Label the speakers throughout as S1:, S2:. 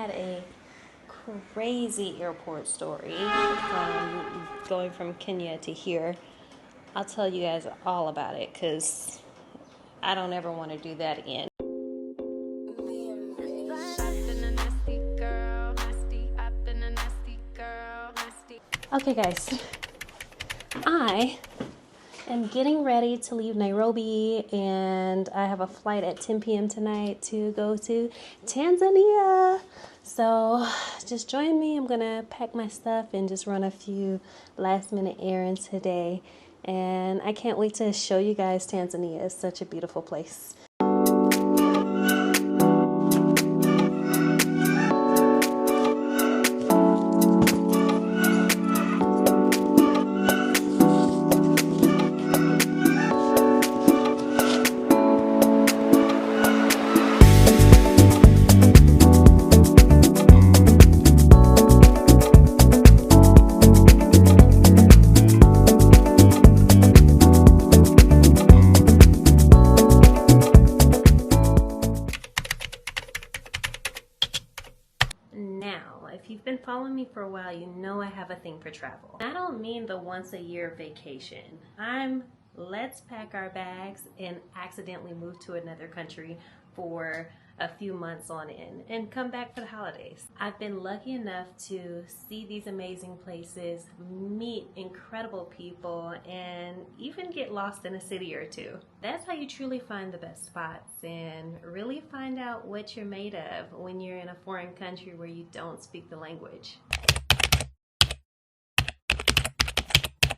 S1: had a crazy airport story from going from Kenya to here. I'll tell you guys all about it because I don't ever want to do that again. Okay guys, I am getting ready to leave Nairobi and I have a flight at 10 p.m. tonight to go to Tanzania. So just join me. I'm gonna pack my stuff and just run a few last minute errands today. And I can't wait to show you guys Tanzania. It's such a beautiful place. Now, if you've been following me for a while, you know I have a thing for travel. I don't mean the once a year vacation. Let's pack our bags and accidentally move to another country for a few months on end and come back for the holidays. I've been lucky enough to see these amazing places, meet incredible people, and even get lost in a city or two. That's how you truly find the best spots and really find out what you're made of when you're in a foreign country where you don't speak the language.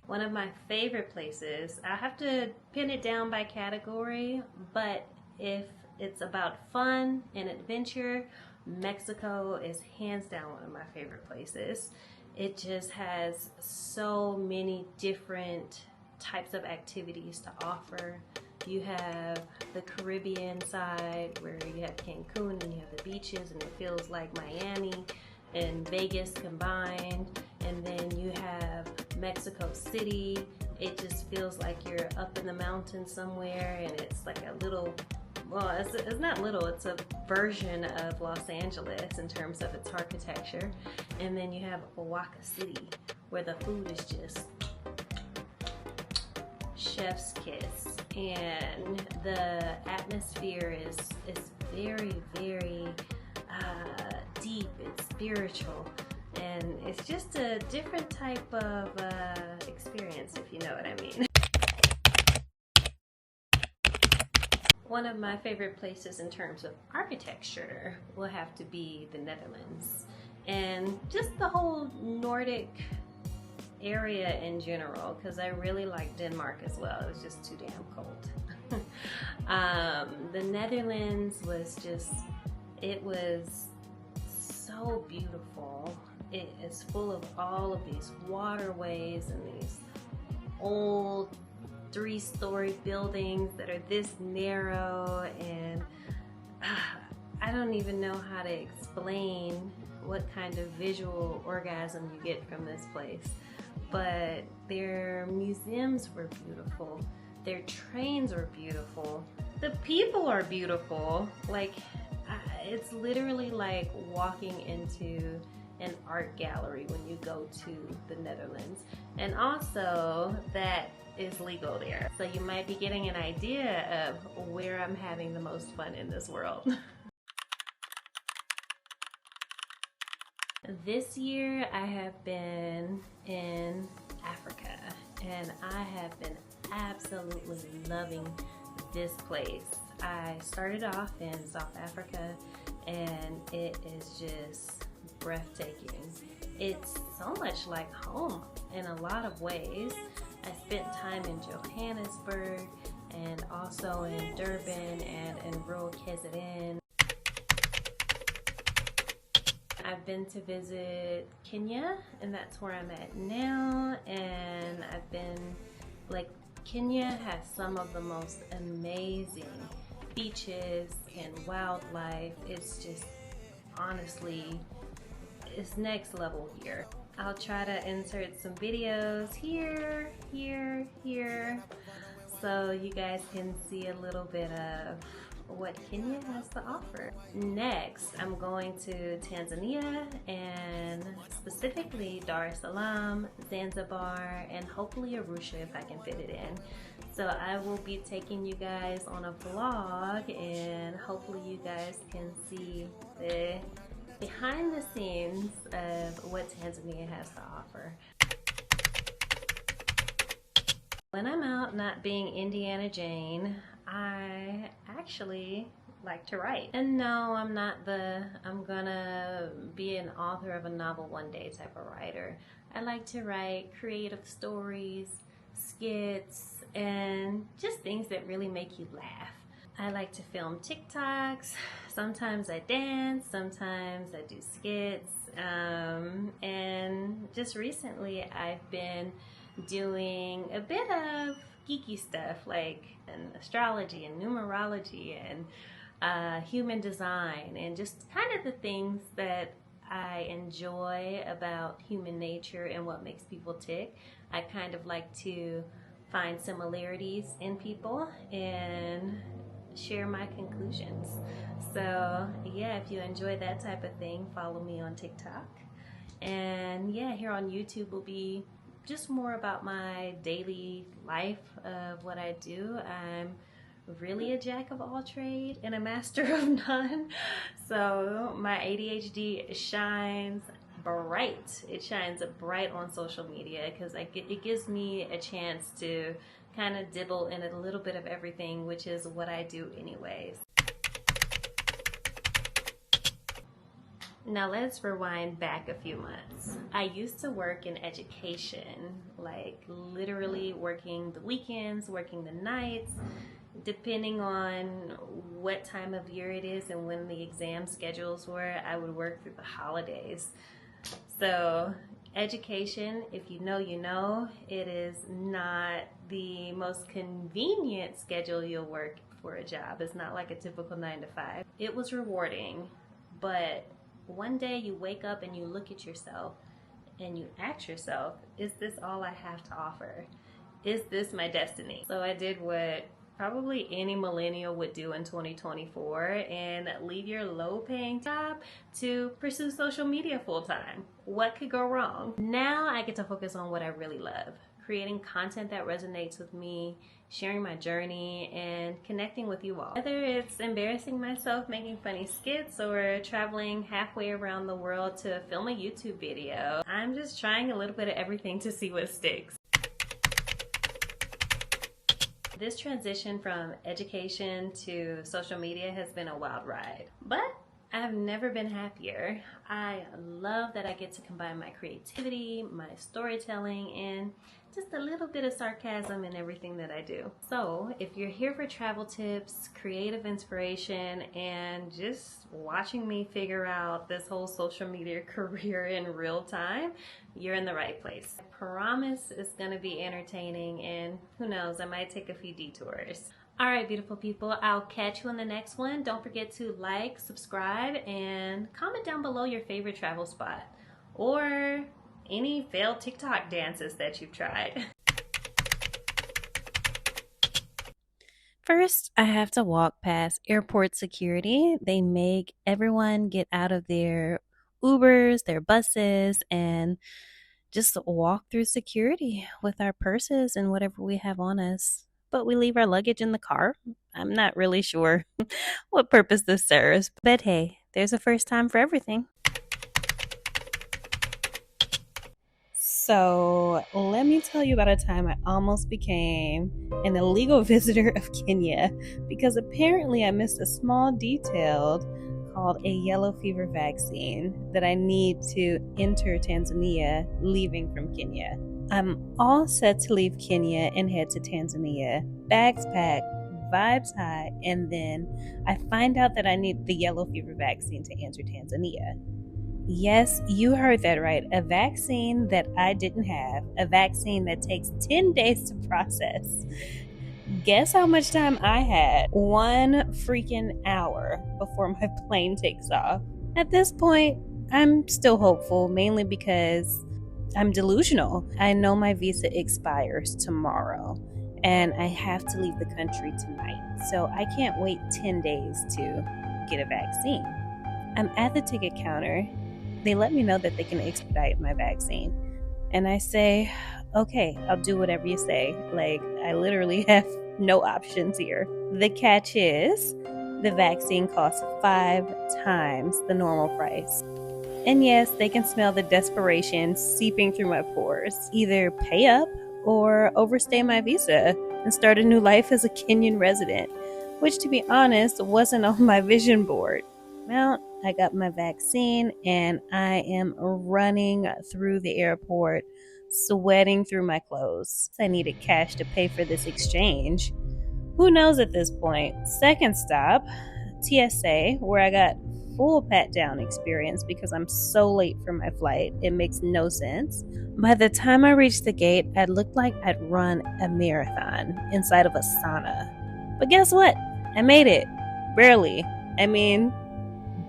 S1: One of my favorite places, I have to pin it down by category, but if it's about fun and adventure, Mexico is hands down one of my favorite places. It just has so many different types of activities to offer. You have the Caribbean side where you have Cancun and you have the beaches and it feels like Miami and Vegas combined. And then you have Mexico City. It just feels like you're up in the mountains somewhere and it's like a little, well, it's not little, it's a version of Los Angeles in terms of its architecture. And then you have Oaxaca City where the food is just chef's kiss. And the atmosphere is very, very deep, it's spiritual. And it's just a different type of experience, if you know what I mean. One of my favorite places in terms of architecture will have to be the Netherlands. And just the whole Nordic area in general, because I really like Denmark as well. It was just too damn cold. The Netherlands was just, it was so beautiful. It is full of all of these waterways and these old 3-story buildings that are this narrow, and I don't even know how to explain what kind of visual orgasm you get from this place. But their museums were beautiful, their trains were beautiful, the people are beautiful. Like, it's literally like walking into an art gallery when you go to the Netherlands. And also that is legal there. So you might be getting an idea of where I'm having the most fun in this world. This year I have been in Africa and I have been absolutely loving this place. I started off in South Africa and it is just breathtaking. It's so much like home in a lot of ways. I spent time in Johannesburg and also in Durban and in rural KZN. I've been to visit Kenya and that's where I'm at now, and I've been, like, Kenya has some of the most amazing beaches and wildlife. It's just, honestly, it's next level here. I'll try to insert some videos here, so you guys can see a little bit of what Kenya has to offer. Next, I'm going to Tanzania and specifically Dar es Salaam, Zanzibar, and hopefully Arusha if I can fit it in. So I will be taking you guys on a vlog, and hopefully you guys can see the behind the scenes of what Tanzania has to offer. When I'm out not being Indiana Jane, I actually like to write. And no, I'm not I'm gonna be an author of a novel one day type of writer. I like to write creative stories, skits, and just things that really make you laugh. I like to film TikToks. Sometimes I dance, sometimes I do skits, and just recently I've been doing a bit of geeky stuff like astrology and numerology and human design, and just kind of the things that I enjoy about human nature and what makes people tick. I kind of like to find similarities in people and share my conclusions. So yeah, if you enjoy that type of thing, follow me on TikTok. And yeah, here on YouTube will be just more about my daily life of what I do. I'm really a jack of all trade and a master of none. So my ADHD shines bright. It shines bright on social media because it gives me a chance to kind of dibble in a little bit of everything, which is what I do anyways. Now let's rewind back a few months. I used to work in education, like literally working the weekends, working the nights, depending on what time of year it is and when the exam schedules were, I would work through the holidays. So education, if you know, you know, it is not the most convenient schedule you'll work for a job. It's not like a typical 9 to 5. It was rewarding, but one day you wake up and you look at yourself and you ask yourself, is this all I have to offer? Is this my destiny? So I did what probably any millennial would do in 2024 and leave your low paying job to pursue social media full time. What could go wrong? Now I get to focus on what I really love, creating content that resonates with me, sharing my journey, and connecting with you all. Whether it's embarrassing myself making funny skits or traveling halfway around the world to film a YouTube video, I'm just trying a little bit of everything to see what sticks. This transition from education to social media has been a wild ride, but I've never been happier. I love that I get to combine my creativity, my storytelling, and just a little bit of sarcasm in everything that I do. So if you're here for travel tips, creative inspiration, and just watching me figure out this whole social media career in real time, you're in the right place. I promise it's gonna be entertaining, and who knows, I might take a few detours. All right, beautiful people, I'll catch you on the next one. Don't forget to like, subscribe, and comment down below your favorite travel spot or any failed TikTok dances that you've tried. First, I have to walk past airport security. They make everyone get out of their Ubers, their buses, and just walk through security with our purses and whatever we have on us. But we leave our luggage in the car. I'm not really sure what purpose this serves, but hey, there's a first time for everything. So let me tell you about a time I almost became an illegal visitor of Kenya because apparently I missed a small detail called a yellow fever vaccine that I need to enter Tanzania leaving from Kenya. I'm all set to leave Kenya and head to Tanzania. Bags packed, vibes high, and then I find out that I need the yellow fever vaccine to enter Tanzania. Yes, you heard that right. A vaccine that I didn't have. A vaccine that takes 10 days to process. Guess how much time I had? 1 freaking hour before my plane takes off. At this point, I'm still hopeful, mainly because I'm delusional. I know my visa expires tomorrow. and I have to leave the country tonight. So I can't wait 10 days to get a vaccine. I'm at the ticket counter. They let me know that they can expedite my vaccine. And I say, okay, I'll do whatever you say. Like, I literally have no options here. The catch is the vaccine costs 5 times the normal price. And yes, they can smell the desperation seeping through my pores. Either pay up or overstay my visa and start a new life as a Kenyan resident, which, to be honest, wasn't on my vision board. Well, I got my vaccine and I am running through the airport, sweating through my clothes. I needed cash to pay for this exchange. Who knows at this point? Second stop, TSA, where I got full pat down experience because I'm so late for my flight. It makes no sense. By the time I reached the gate, I looked like I'd run a marathon inside of a sauna. But guess what? I made it. Barely. I mean,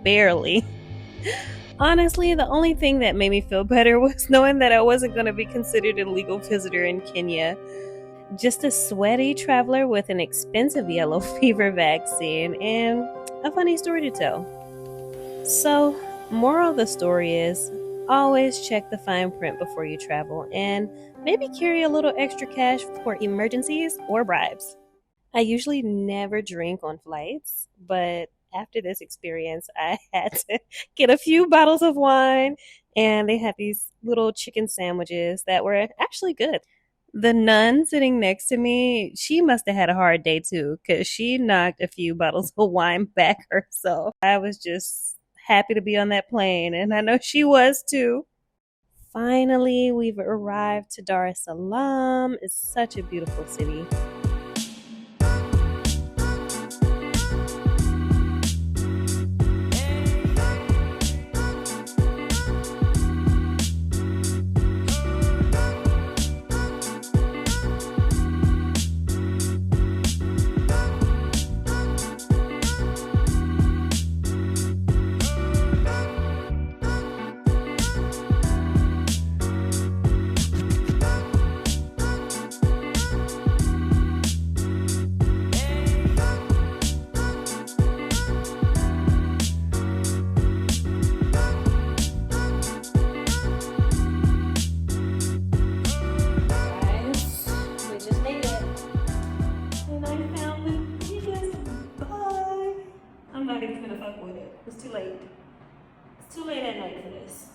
S1: barely. Honestly, the only thing that made me feel better was knowing that I wasn't going to be considered a legal visitor in Kenya. Just a sweaty traveler with an expensive yellow fever vaccine and a funny story to tell. So, moral of the story is always check the fine print before you travel and maybe carry a little extra cash for emergencies or bribes. I usually never drink on flights, but after this experience, I had to get a few bottles of wine, and they had these little chicken sandwiches that were actually good. The nun sitting next to me, she must have had a hard day too, because she knocked a few bottles of wine back herself. I was just happy to be on that plane, and I know she was too. Finally, we've arrived to Dar es Salaam. It's such a beautiful city. I'm not even gonna fuck with it. It's too late. It's too late at night for this.